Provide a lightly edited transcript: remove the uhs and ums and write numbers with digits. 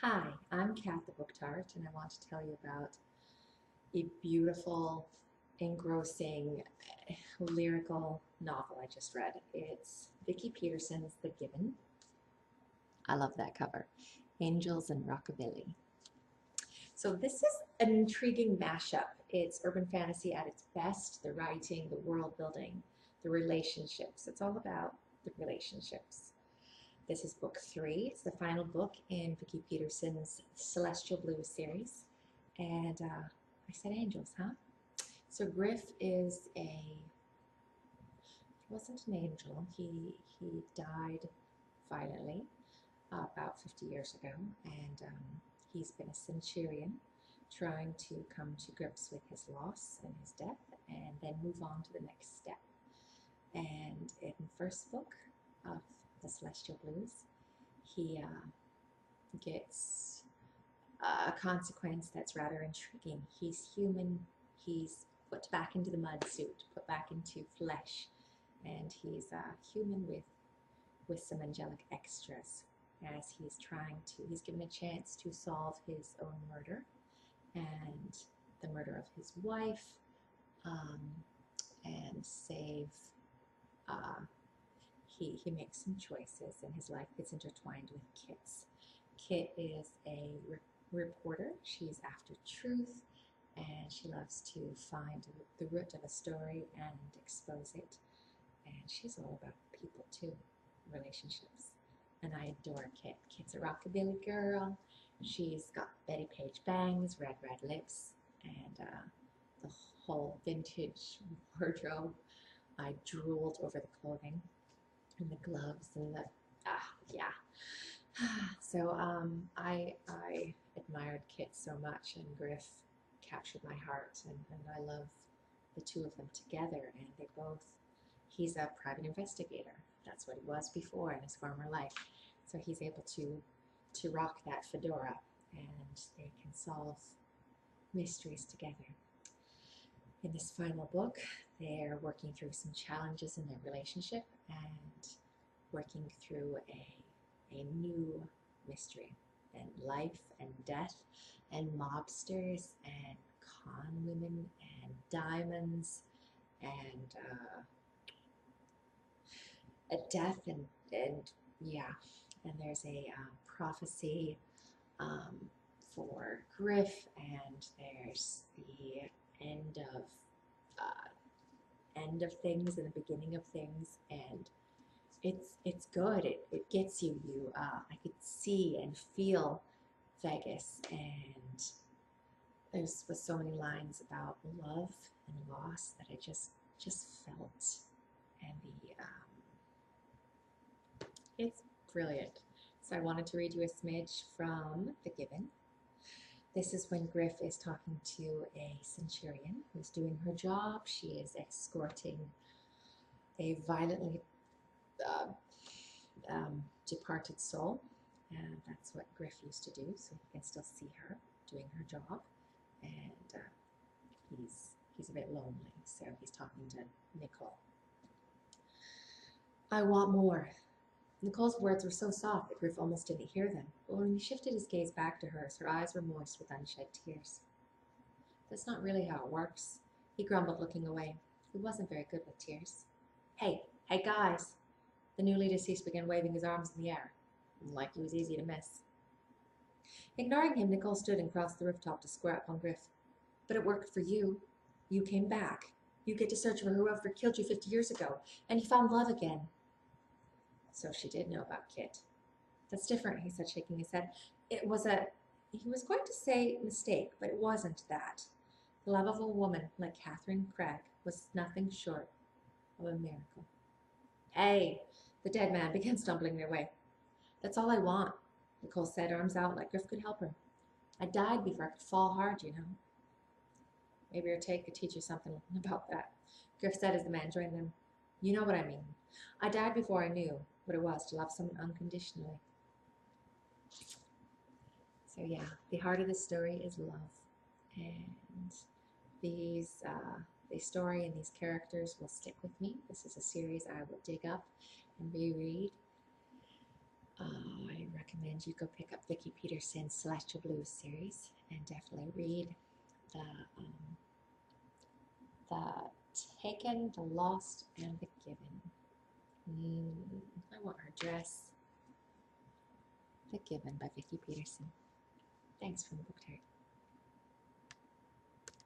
Hi, I'm Kat the Book Tart, and I want to tell you about a beautiful, engrossing, lyrical novel I just read. It's Vicki Pettersson's The Given. I love that cover. Angels and Rockabilly. So this is an intriguing mashup. It's urban fantasy at its best, the writing, the world building, the relationships. It's all about the relationships. This is book 3. It's the final book in Vicki Pettersson's Celestial Blues series. And I said angels, huh? So Griff is he wasn't an angel. He died violently about 50 years ago. And he's been a centurion trying to come to grips with his loss and his death and then move on to the next step. And in the first book of the Celestial Blues, he gets a consequence that's rather intriguing. He's human, he's put back into the mud suit, put back into flesh, and he's human with some angelic extras as he's given a chance to solve his own murder and the murder of his wife um, and save he makes some choices and his life gets intertwined with Kit's. Kit is a reporter. She's after truth and she loves to find the root of a story and expose it. And she's all about people too, relationships. And I adore Kit. Kit's a rockabilly girl. She's got Betty Page bangs, red lips, and the whole vintage wardrobe. I drooled over the clothing and the gloves and the yeah. So I admired Kit so much, and Griff captured my heart, and I love the two of them together. And he's a private investigator. That's what he was before in his former life. So he's able to rock that fedora, and they can solve mysteries together. In this final book, they're working through some challenges in their relationship and working through a new mystery and life and death and mobsters and con women and diamonds and a death and yeah, and there's a prophecy um, for Griff, and there's the end of things and the beginning of things, and it's good. It gets you. I could see and feel Vegas, and there's was so many lines about love and loss that I just felt, and it's brilliant. So I wanted to read you a smidge from The Given. This is when Griff is talking to a centurion who's doing her job. She is escorting a violently uh, departed soul, and that's what Griff used to do, so he can still see her doing her job. And he's a bit lonely, so he's talking to Nicole. I want more. Nicole's words were so soft that Griff almost didn't hear them, but when he shifted his gaze back to hers, her eyes were moist with unshed tears. That's not really how it works, he grumbled, looking away. He wasn't very good with tears. Hey guys! The newly deceased began waving his arms in the air, like he was easy to miss. Ignoring him, Nicole stood and crossed the rooftop to square up on Griff. But it worked for you. You came back. You get to search for whoever killed you 50 years ago, and you found love again. So she did know about Kit. That's different, he said, shaking his head. He was going to say mistake, but it wasn't that. The love of a woman like Catherine Craig was nothing short of a miracle. Hey, the dead man began stumbling their way. That's all I want, Nicole said, arms out like Griff could help her. I died before I could fall hard, you know. Maybe your take could teach you something about that, Griff said as the man joined them. You know what I mean. I died before I knew what it was to love someone unconditionally. So yeah, the heart of the story is love. And the story and these characters will stick with me. This is a series I will dig up and reread. I recommend recommend you go pick up Vicki Pettersson's Celestial Blues series and definitely read the Taken, the Lost, and the Given. I want her dress. The Given by Vicki Pettersson. Thanks from Book Tart.